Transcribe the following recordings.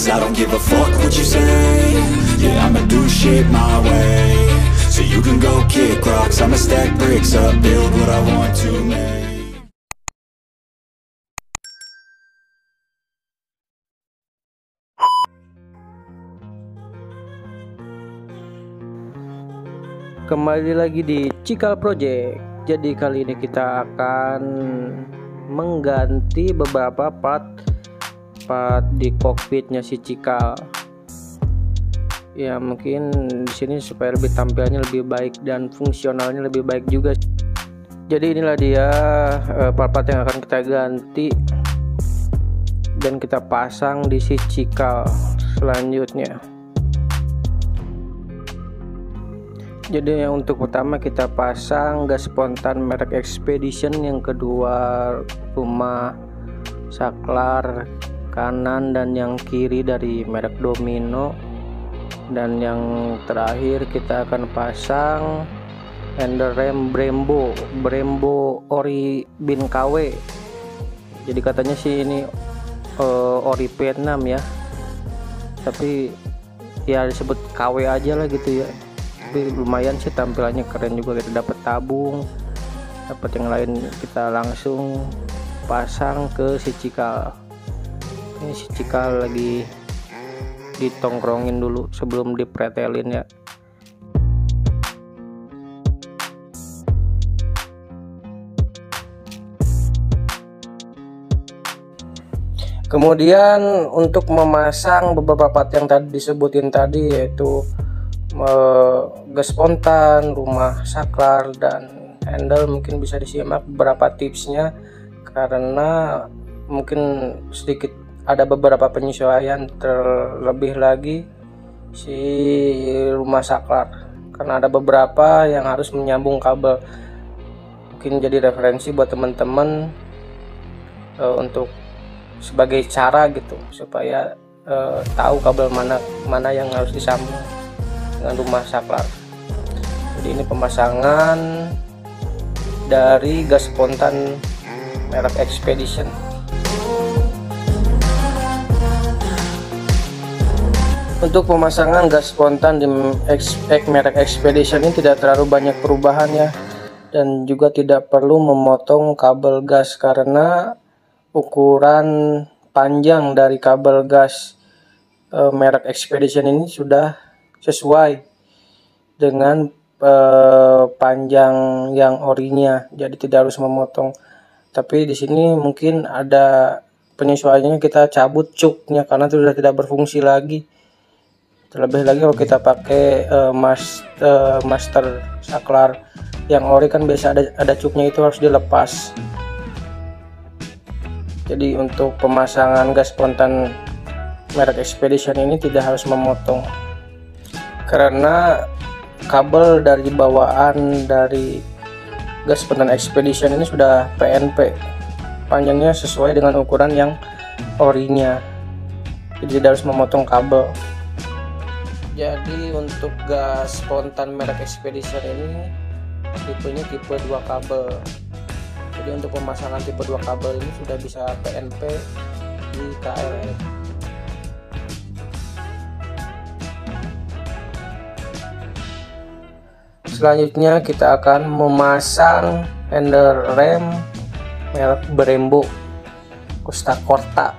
'cause I don't give a fuck what you say. Yeah, I'ma do shit my way. So you can go kick rocks, I'ma stack bricks up, build what I want to make. Kembali lagi di Cikal Project. Jadi kali ini kita akan mengganti beberapa part di kokpitnya si Cikal. Ya mungkin di sini supaya lebih tampilannya lebih baik dan fungsionalnya lebih baik juga. Jadi inilah dia part-part yang akan kita ganti dan kita pasang di si Cikal selanjutnya. Jadi yang untuk pertama kita pasang gas spontan merek Expedition, yang kedua rumah saklar kanan dan yang kiri dari merek Domino, dan yang terakhir kita akan pasang Enderrem Brembo ori bin KW. Jadi katanya sih ini ori Vietnam ya, tapi ya disebut KW aja lah gitu ya. Tapi lumayan sih tampilannya keren juga, kita dapat tabung, dapat yang lain. Kita langsung pasang ke si Cikal. Ini si Cikal lagi ditongkrongin dulu sebelum dipretelin ya. Kemudian untuk memasang beberapa part yang tadi disebutin tadi, yaitu gas spontan, rumah saklar, dan handle, mungkin bisa disimak beberapa tipsnya karena mungkin sedikit ada beberapa penyesuaian. Terlebih lagi si rumah saklar, karena ada beberapa yang harus menyambung kabel. Mungkin jadi referensi buat teman-teman untuk sebagai cara gitu supaya tahu kabel mana yang harus disambung dengan rumah saklar. Jadi ini pemasangan dari gas spontan merek Expedition. Untuk pemasangan gas spontan di merek Expedition ini tidak terlalu banyak perubahan ya, dan juga tidak perlu memotong kabel gas karena ukuran panjang dari kabel gas merek Expedition ini sudah sesuai dengan panjang yang orinya, jadi tidak harus memotong. Tapi di sini mungkin ada penyesuaiannya, kita cabut cuknya karena sudah tidak berfungsi lagi. Terlebih lagi kalau kita pakai master saklar yang ori kan biasa ada cuknya, itu harus dilepas. Jadi untuk pemasangan gas spontan merek Expedition ini tidak harus memotong karena kabel dari bawaan dari gas spontan Expedition ini sudah PNP, panjangnya sesuai dengan ukuran yang orinya, jadi tidak harus memotong kabel. Jadi untuk gas spontan merek Expedition ini tipenya tipe 2 kabel. Jadi untuk pemasangan tipe 2 kabel ini sudah bisa PNP di KLF. Selanjutnya kita akan memasang Enderrem merek Brembo Costa Corta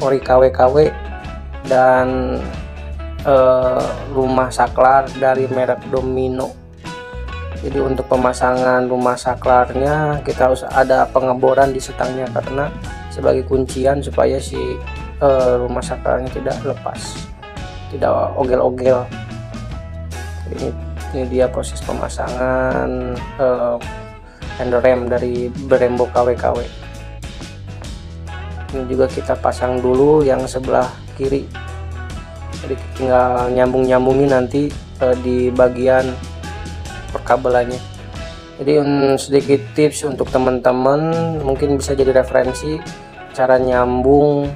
ori KW dan rumah saklar dari merek Domino. Jadi untuk pemasangan rumah saklarnya kita harus ada pengeboran di setangnya karena sebagai kuncian supaya si rumah saklarnya tidak lepas, tidak ogel-ogel. Ini dia proses pemasangan Enderrem dari Brembo KW. Ini juga kita pasang dulu yang sebelah kiri, jadi tinggal nyambungin nanti di bagian perkabelannya. Jadi sedikit tips untuk teman-teman, mungkin bisa jadi referensi cara nyambung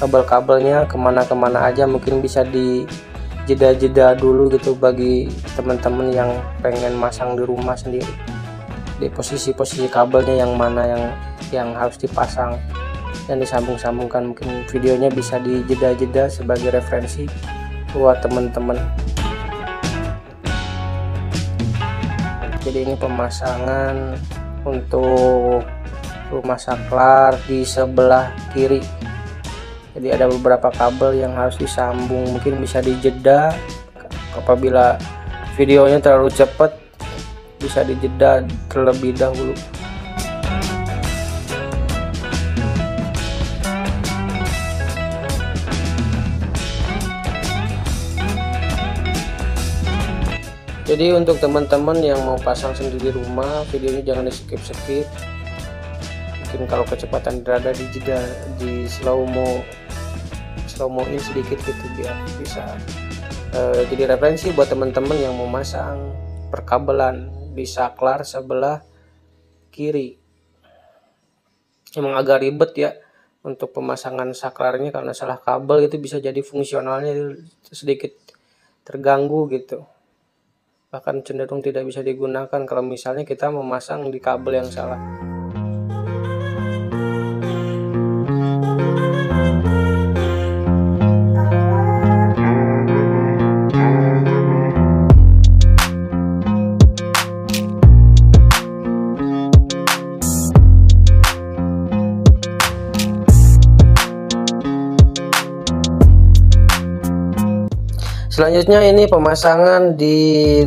kabel-kabelnya kemana-kemana aja, mungkin bisa di jeda-jeda dulu gitu bagi teman-teman yang pengen masang di rumah sendiri. Di posisi-posisi kabelnya yang mana yang harus dipasang. dan disambung-sambungkan. Mungkin videonya bisa dijeda-jeda sebagai referensi buat teman-teman. Jadi ini pemasangan untuk rumah saklar di sebelah kiri. Jadi ada beberapa kabel yang harus disambung, mungkin bisa dijeda. Apabila videonya terlalu cepat, bisa dijeda terlebih dahulu. Jadi untuk teman-teman yang mau pasang sendiri rumah, videonya jangan di skip. Mungkin kalau kecepatan berada di jeda, di slow mo-in sedikit gitu biar bisa jadi referensi buat teman-teman yang mau masang perkabelan di saklar sebelah kiri. Emang agak ribet ya untuk pemasangan saklarnya, karena salah kabel itu bisa jadi fungsionalnya sedikit terganggu gitu. Bahkan cenderung tidak bisa digunakan kalau misalnya kita memasang di kabel yang salah. Selanjutnya ini pemasangan di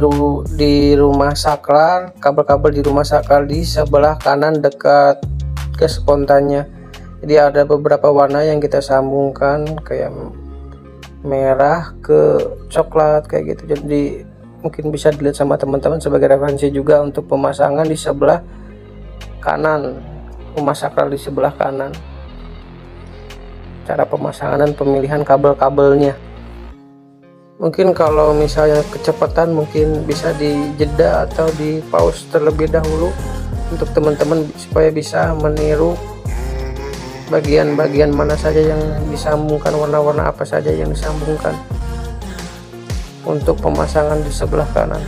rumah saklar, kabel-kabel di rumah saklar di sebelah kanan dekat ke spontannya. Jadi ada beberapa warna yang kita sambungkan, kayak merah ke coklat kayak gitu. Jadi mungkin bisa dilihat sama teman-teman sebagai referensi juga untuk pemasangan di sebelah kanan, rumah saklar di sebelah kanan. Cara pemasangan dan pemilihan kabel-kabelnya. Mungkin kalau misalnya kecepatan mungkin bisa dijeda atau di pause terlebih dahulu untuk teman-teman supaya bisa meniru bagian-bagian mana saja yang disambungkan, warna-warna apa saja yang disambungkan untuk pemasangan di sebelah kanan.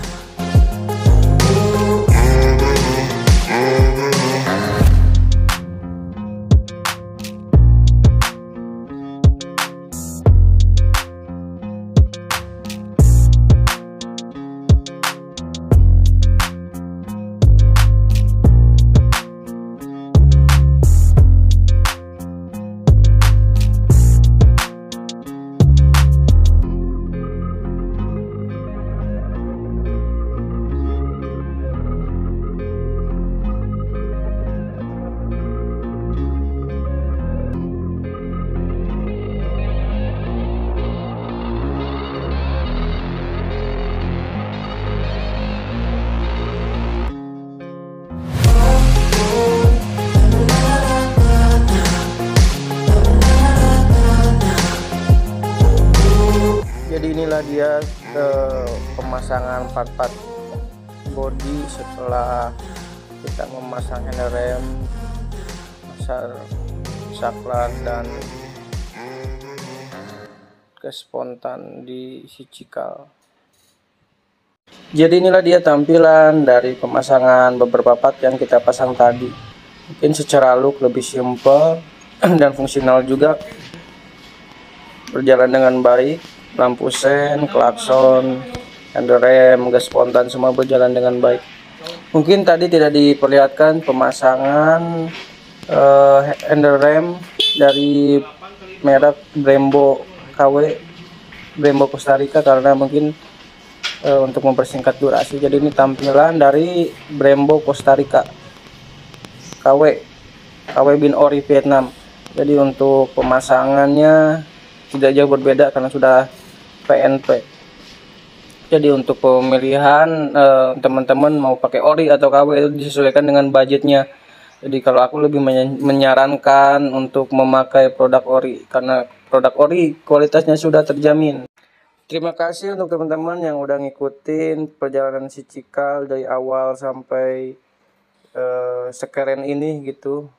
Jadi inilah dia pemasangan part-part body setelah kita memasang handrem, saklar dan gas spontan di si cikal. Jadi inilah dia tampilan dari pemasangan beberapa part yang kita pasang tadi. Mungkin secara look lebih simple dan fungsional juga, berjalan dengan baik. Lampu sen, klakson, handrem, gas spontan semua berjalan dengan baik. Mungkin tadi tidak diperlihatkan pemasangan handrem dari merek Brembo KW, Brembo Costa Rica, karena mungkin untuk mempersingkat durasi. Jadi ini tampilan dari Brembo Costa Rica KW Bin Ori Vietnam. Jadi untuk pemasangannya tidak jauh berbeda karena sudah PNP. Jadi untuk pemilihan teman-teman mau pakai ori atau KW itu disesuaikan dengan budgetnya. Jadi kalau aku lebih menyarankan untuk memakai produk ori, karena produk ori kualitasnya sudah terjamin. Terima kasih untuk teman-teman yang udah ngikutin perjalanan si cikal dari awal sampai sekeren ini gitu,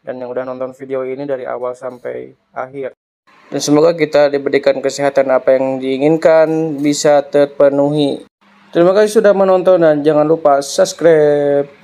dan yang udah nonton video ini dari awal sampai akhir. Dan semoga kita diberikan kesehatan, apa yang diinginkan bisa terpenuhi. Terima kasih sudah menonton dan jangan lupa subscribe.